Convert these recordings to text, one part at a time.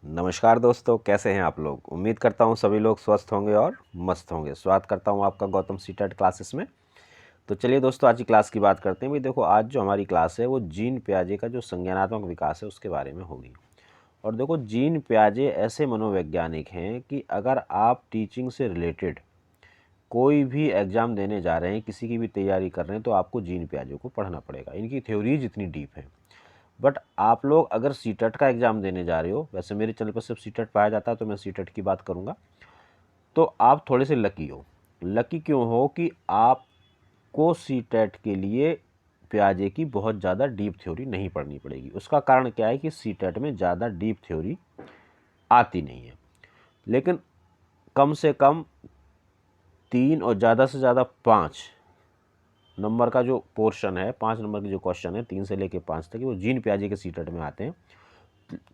नमस्कार दोस्तों, कैसे हैं आप लोग। उम्मीद करता हूं सभी लोग स्वस्थ होंगे और मस्त होंगे। स्वागत करता हूं आपका गौतम सीटेट क्लासेस में। तो चलिए दोस्तों, आज की क्लास की बात करते हैं। भाई देखो, आज जो हमारी क्लास है वो जीन पियाजे का जो संज्ञानात्मक विकास है उसके बारे में होगी। और देखो, जीन पियाजे ऐसे मनोवैज्ञानिक हैं कि अगर आप टीचिंग से रिलेटेड कोई भी एग्ज़ाम देने जा रहे हैं, किसी की भी तैयारी कर रहे हैं, तो आपको जीन पियाजे को पढ़ना पड़ेगा। इनकी थ्योरीज इतनी डीप है। बट आप लोग अगर सीटेट का एग्ज़ाम देने जा रहे हो, वैसे मेरे चैनल पर सिर्फ सीटेट पाया जाता है तो मैं सीटेट की बात करूँगा, तो आप थोड़े से लकी हो। लकी क्यों हो कि आपको सीटेट के लिए पियाजे की बहुत ज़्यादा डीप थ्योरी नहीं पढ़नी पड़ेगी। उसका कारण क्या है कि सीटेट में ज़्यादा डीप थ्योरी आती नहीं है, लेकिन कम से कम 3 और ज़्यादा से ज़्यादा 5 नंबर का जो पोर्शन है, 5 नंबर के जो क्वेश्चन है 3 से लेकर 5 तक, वो जीन पियाजे के सीटेट में आते हैं।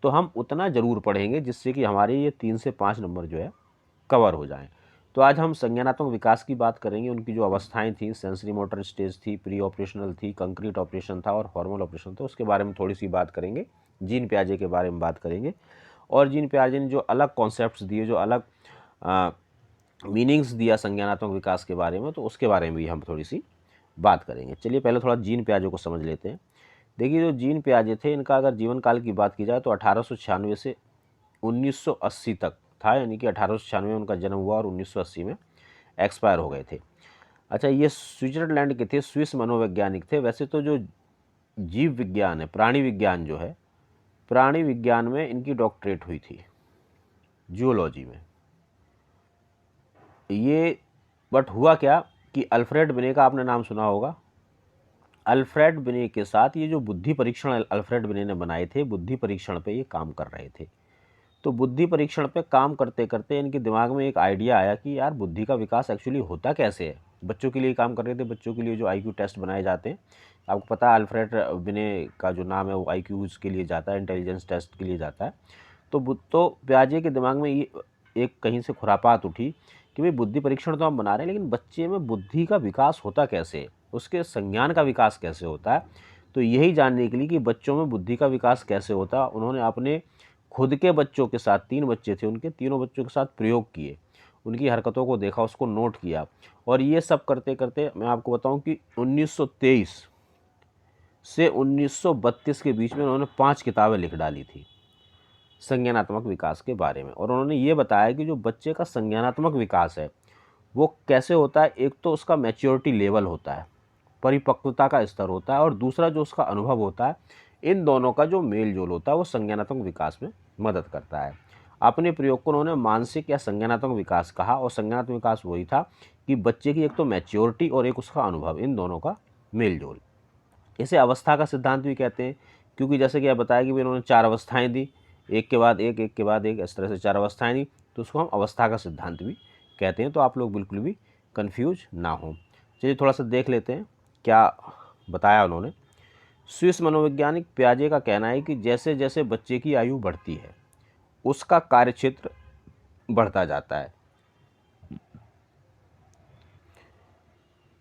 तो हम उतना ज़रूर पढ़ेंगे जिससे कि हमारे ये 3 से 5 नंबर जो है कवर हो जाएं। तो आज हम संज्ञानात्मक विकास की बात करेंगे। उनकी जो अवस्थाएं थी, सेंसरी मोटर स्टेज थी, प्री ऑपरेशनल थी, कंक्रीट ऑपरेशन था और हॉर्मोनल ऑपरेशन था, उसके बारे में थोड़ी सी बात करेंगे। जीन पियाजे के बारे में बात करेंगे और जीन पियाजे ने जो अलग कॉन्सेप्ट्स दिए, जो अलग मीनिंग्स दिया संज्ञानात्मक विकास के बारे में, तो उसके बारे में भी हम थोड़ी सी बात करेंगे। चलिए पहले थोड़ा जीन पियाजे को समझ लेते हैं। देखिए, जो जीन पियाजे थे, इनका अगर जीवन काल की बात की जाए तो 1896 से 1980 तक था, यानी कि 1896 में उनका जन्म हुआ और 1980 में एक्सपायर हो गए थे। अच्छा, ये स्विट्जरलैंड के थे, स्विस मनोवैज्ञानिक थे। वैसे तो जो जीव विज्ञान है, प्राणी विज्ञान जो है, प्राणी विज्ञान में इनकी डॉक्टरेट हुई थी, जूलॉजी में ये। बट हुआ क्या कि अल्फ्रेड बिने का आपने नाम सुना होगा। अल्फ्रेड बिने के साथ ये जो बुद्धि परीक्षण अल्फ्रेड बिने ने बनाए थे, बुद्धि परीक्षण पे ये काम कर रहे थे। तो बुद्धि परीक्षण पे काम करते करते इनके दिमाग में एक आइडिया आया कि यार, बुद्धि का विकास एक्चुअली होता कैसे है। बच्चों के लिए काम कर रहे थे, बच्चों के लिए जो आईक्यू टेस्ट बनाए जाते हैं। आपको पता है अल्फ्रेड बिने का जो नाम है वो आईक्यूज के लिए जाता है, इंटेलिजेंस टेस्ट के लिए जाता है। तो पियाजे के दिमाग में ये एक कहीं से खुरापात उठी कि भाई, बुद्धि परीक्षण तो हम बना रहे हैं, लेकिन बच्चे में बुद्धि का विकास होता कैसे है, उसके संज्ञान का विकास कैसे होता है। तो यही जानने के लिए कि बच्चों में बुद्धि का विकास कैसे होता है, उन्होंने अपने खुद के बच्चों के साथ, 3 बच्चे थे उनके, तीनों बच्चों के साथ प्रयोग किए, उनकी हरकतों को देखा, उसको नोट किया। और ये सब करते करते मैं आपको बताऊं कि 1923 से 1932 के बीच में उन्होंने 5 किताबें लिख डाली थी संज्ञानात्मक विकास के बारे में। और उन्होंने ये बताया कि जो बच्चे का संज्ञानात्मक विकास है वो कैसे होता है। एक तो उसका मैच्योरिटी लेवल होता है, परिपक्वता का स्तर होता है, और दूसरा जो उसका अनुभव होता है, इन दोनों का जो मेल जोल होता है वो संज्ञानात्मक विकास में मदद करता है। अपने प्रयोग को उन्होंने मानसिक या संज्ञानात्मक विकास कहा, और संज्ञानात्मक विकास वही था कि बच्चे की एक तो मैच्योरिटी और एक उसका अनुभव, इन दोनों का मेल जोल। इसे अवस्था का सिद्धांत भी कहते हैं, क्योंकि जैसे कि आप बताया कि इन्होंने 4 अवस्थाएं दी, एक के बाद एक, एक के बाद एक, इस तरह से 4 अवस्थाएं दी, तो उसको हम अवस्था का सिद्धांत भी कहते हैं। तो आप लोग बिल्कुल भी कंफ्यूज ना हो। चलिए थोड़ा सा देख लेते हैं क्या बताया उन्होंने। स्विस मनोवैज्ञानिक पियाजे का कहना है कि जैसे जैसे बच्चे की आयु बढ़ती है उसका कार्यक्षेत्र बढ़ता जाता है।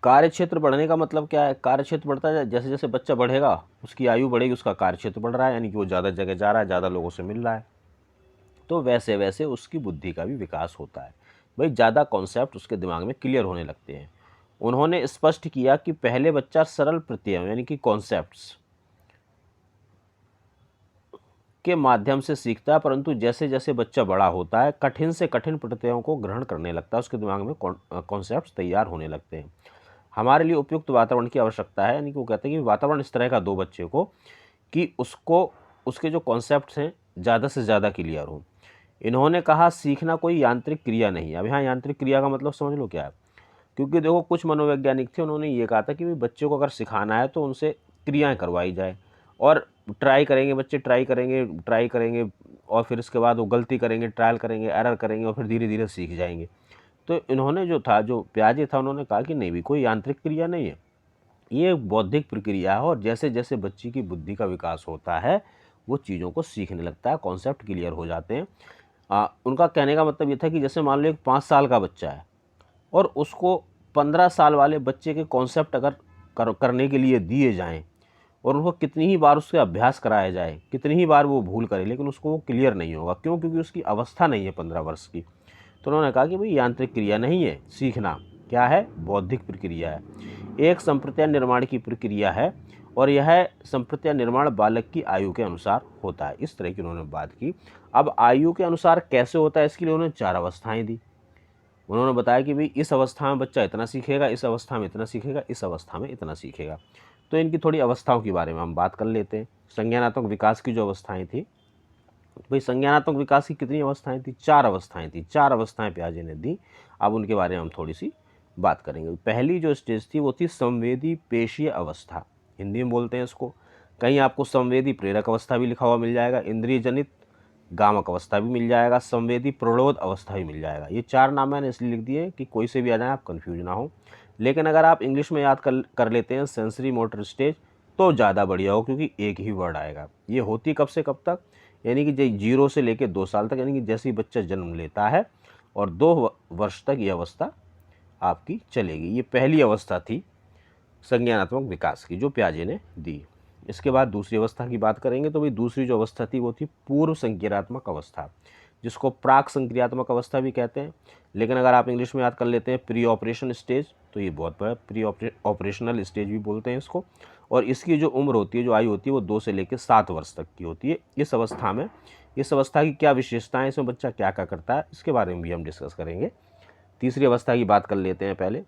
कार्यक्षेत्र बढ़ने का मतलब क्या है? कार्यक्षेत्र बढ़ता है, जैसे जैसे बच्चा बढ़ेगा उसकी आयु बढ़ेगी, उसका कार्यक्षेत्र बढ़ रहा है, यानी कि वो ज़्यादा जगह जा रहा है, ज़्यादा लोगों से मिल रहा है, तो वैसे वैसे उसकी बुद्धि का भी विकास होता है। भाई, ज़्यादा कॉन्सेप्ट उसके दिमाग में क्लियर होने लगते हैं। उन्होंने स्पष्ट किया कि पहले बच्चा सरल प्रत्ययों यानी कि कॉन्सेप्ट्स के माध्यम से सीखता है, परंतु जैसे जैसे बच्चा बड़ा होता है कठिन से कठिन प्रत्ययों को ग्रहण करने लगता है, उसके दिमाग में कॉन्सेप्ट्स तैयार होने लगते हैं। हमारे लिए उपयुक्त वातावरण की आवश्यकता है, यानी कि वो कहते हैं कि वातावरण इस तरह का दो बच्चे को कि उसको उसके जो कॉन्सेप्ट्स हैं ज़्यादा से ज़्यादा क्लियर हो। इन्होंने कहा सीखना कोई यांत्रिक क्रिया नहीं है। अब यहाँ यांत्रिक क्रिया का मतलब समझ लो क्या है, क्योंकि देखो कुछ मनोवैज्ञानिक थे, उन्होंने ये कहा था कि भाई बच्चों को अगर सिखाना है तो उनसे क्रियाएं करवाई जाए, और ट्राई करेंगे बच्चे, ट्राई करेंगे और फिर इसके बाद वो गलती करेंगे, ट्रायल करेंगे, एरर करेंगे, और फिर धीरे धीरे सीख जाएंगे। तो इन्होंने जो था, जो पियाजे था, उन्होंने कहा कि नहीं भी, कोई यांत्रिक क्रिया नहीं है, ये एक बौद्धिक प्रक्रिया है, और जैसे जैसे बच्ची की बुद्धि का विकास होता है वो चीज़ों को सीखने लगता है, कॉन्सेप्ट क्लियर हो जाते हैं। उनका कहने का मतलब ये था कि जैसे मान लो एक 5 साल का बच्चा है और उसको 15 साल वाले बच्चे के कॉन्सेप्ट अगर करने के लिए दिए जाएं, और उनको कितनी ही बार उससे अभ्यास कराया जाए, कितनी ही बार वो भूल करे, लेकिन उसको वो क्लियर नहीं होगा। क्यों? क्योंकि उसकी अवस्था नहीं है 15 वर्ष की। तो उन्होंने कहा कि भाई यांत्रिक क्रिया नहीं है, सीखना क्या है? बौद्धिक प्रक्रिया है, एक संप्रत्यय निर्माण की प्रक्रिया है, और यह संप्रत्यय निर्माण बालक की आयु के अनुसार होता है। इस तरह की उन्होंने बात की। अब आयु के अनुसार कैसे होता है, इसके लिए उन्होंने 4 अवस्थाएं दी। उन्होंने बताया कि भाई इस अवस्था में बच्चा इतना सीखेगा, इस अवस्था में इतना सीखेगा, इस अवस्था में इतना सीखेगा। तो इनकी थोड़ी अवस्थाओं के बारे में हम बात कर लेते हैं। संज्ञानात्मक विकास की जो अवस्थाएं थी, भाई संज्ञानात्मक विकास की कितनी अवस्थाएं थी? 4 अवस्थाएं थी। 4 अवस्थाएं पियाजे ने दी। अब उनके बारे में हम थोड़ी सी बात करेंगे। पहली जो स्टेज थी वो थी संवेदी पेशीय अवस्था, हिंदी में बोलते हैं इसको। कहीं आपको संवेदी प्रेरक अवस्था भी लिखा हुआ मिल जाएगा, इंद्रिय जनित गामक अवस्था भी मिल जाएगा, संवेदी प्रणोद अवस्था भी मिल जाएगा। ये 4 नाम मैंने इसलिए लिख दिए कि कोई से भी आ जाए, आप कन्फ्यूज ना हो। लेकिन अगर आप इंग्लिश में याद कर लेते हैं सेंसरी मोटर स्टेज, तो ज़्यादा बढ़िया हो, क्योंकि एक ही वर्ड आएगा। ये होती कब से कब तक? यानी कि 0 से लेकर 2 साल तक, यानी कि जैसे ही बच्चा जन्म लेता है और 2 वर्ष तक ये अवस्था आपकी चलेगी। ये पहली अवस्था थी संज्ञानात्मक विकास की, जो पियाजे ने दी। इसके बाद दूसरी अवस्था की बात करेंगे। तो भाई दूसरी जो अवस्था थी वो थी पूर्व संक्रियात्मक अवस्था, जिसको प्राक संक्रियात्मक अवस्था भी कहते हैं। लेकिन अगर आप इंग्लिश में याद कर लेते हैं प्री ऑपरेशन स्टेज, तो ये बहुत बड़ा प्री ऑपरेशनल स्टेज भी बोलते हैं इसको। और इसकी जो उम्र होती है, जो आयु होती है, वो 2 से लेकर 7 वर्ष तक की होती है। इस अवस्था की क्या विशेषताएं, इसमें बच्चा क्या क्या करता है, इसके बारे में भी हम डिस्कस करेंगे। तीसरी अवस्था की बात कर लेते हैं पहले।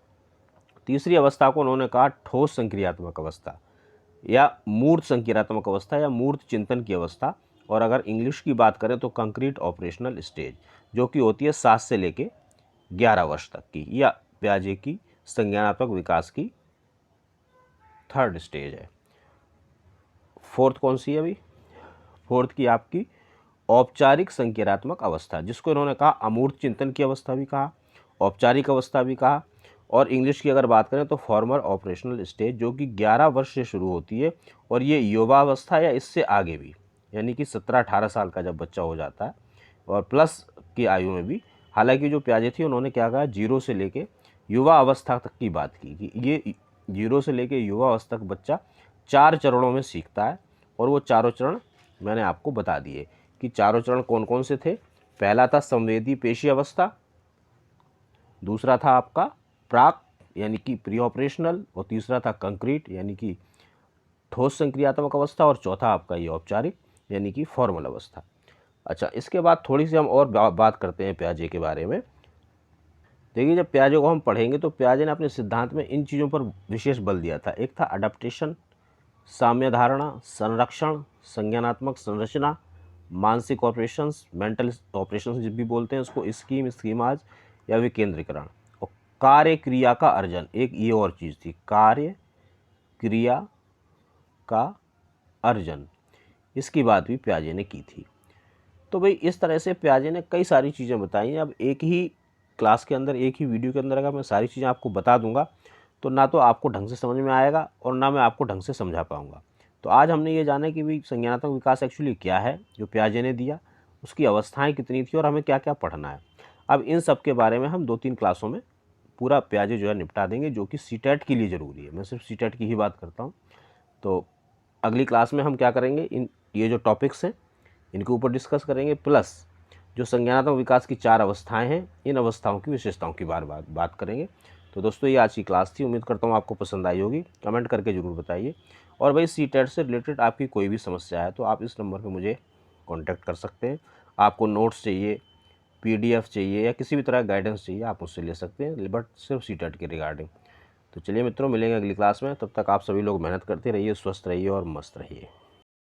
तीसरी अवस्था को उन्होंने कहा ठोस संक्रियात्मक अवस्था, या मूर्त संक्रियात्मक अवस्था, या मूर्त चिंतन की अवस्था। और अगर इंग्लिश की बात करें तो कंक्रीट ऑपरेशनल स्टेज, जो कि होती है 7 से लेके 11 वर्ष तक की, या पियाजे की संज्ञानात्मक विकास की 3rd स्टेज है। 4th कौन सी है अभी? 4th की आपकी औपचारिक संक्रियात्मक अवस्था, जिसको इन्होंने कहा अमूर्त चिंतन की अवस्था भी कहा, औपचारिक अवस्था भी कहा। और इंग्लिश की अगर बात करें तो फॉर्मल ऑपरेशनल स्टेज, जो कि 11 वर्ष से शुरू होती है, और ये युवावस्था या इससे आगे भी, यानी कि 17-18 साल का जब बच्चा हो जाता है, और प्लस की आयु में भी। हालांकि जो पियाजे थी उन्होंने क्या कहा, 0 से लेके युवा अवस्था तक की बात की, कि ये 0 से लेके युवा अवस्था तक बच्चा 4 चरणों में सीखता है। और वो चारों चरण मैंने आपको बता दिए कि चारों चरण कौन कौन से थे। पहला था संवेदी पेशी अवस्था, दूसरा था आपका प्राक यानी कि प्री ऑपरेशनल, और तीसरा था कंक्रीट यानी कि ठोस संक्रियात्मक अवस्था, और चौथा आपका ये औपचारिक यानी कि फॉर्मल अवस्था। अच्छा, इसके बाद थोड़ी सी हम और बात करते हैं पियाजे के बारे में। देखिए, जब पियाजे को हम पढ़ेंगे तो पियाजे ने अपने सिद्धांत में इन चीज़ों पर विशेष बल दिया था। एक था अडेप्टेशन, साम्य धारणा, संरक्षण, संज्ञानात्मक संरचना, मानसिक ऑपरेशंस, मेंटल ऑपरेशंस जब भी बोलते हैं उसको, स्कीम, स्कीमाज या विकेंद्रीकरण, और कार्य क्रिया का अर्जन। एक ये और चीज़ थी, कार्य क्रिया का अर्जन, इसकी बात भी पियाजे ने की थी। तो भाई इस तरह से पियाजे ने कई सारी चीज़ें बताई हैं। अब एक ही क्लास के अंदर, एक ही वीडियो के अंदर अगर मैं सारी चीज़ें आपको बता दूंगा तो ना तो आपको ढंग से समझ में आएगा और ना मैं आपको ढंग से समझा पाऊंगा। तो आज हमने ये जाना कि भाई संज्ञानात्मक विकास एक्चुअली क्या है जो पियाजे ने दिया, उसकी अवस्थाएं कितनी थी और हमें क्या क्या पढ़ना है। अब इन सब के बारे में हम 2-3 क्लासों में पूरा पियाजे जो है निपटा देंगे, जो कि सीटेट के लिए ज़रूरी है। मैं सिर्फ सीटेट की ही बात करता हूँ। तो अगली क्लास में हम क्या करेंगे, ये जो टॉपिक्स हैं इनके ऊपर डिस्कस करेंगे, प्लस जो संज्ञानात्मक विकास की 4 अवस्थाएं हैं, इन अवस्थाओं की विशेषताओं की बात करेंगे। तो दोस्तों, ये आज की क्लास थी। उम्मीद करता हूँ आपको पसंद आई होगी। कमेंट करके ज़रूर बताइए। और भाई सीटेट से रिलेटेड आपकी कोई भी समस्या है तो आप इस नंबर पर मुझे कॉन्टैक्ट कर सकते हैं। आपको नोट्स चाहिए, PDF चाहिए, या किसी भी तरह गाइडेंस चाहिए, आप मुझसे ले सकते हैं, बट सिर्फ सीटेट के रिगार्डिंग। तो चलिए मित्रों, मिलेंगे अगली क्लास में। तब तक आप सभी लोग मेहनत करते रहिए, स्वस्थ रहिए और मस्त रहिए।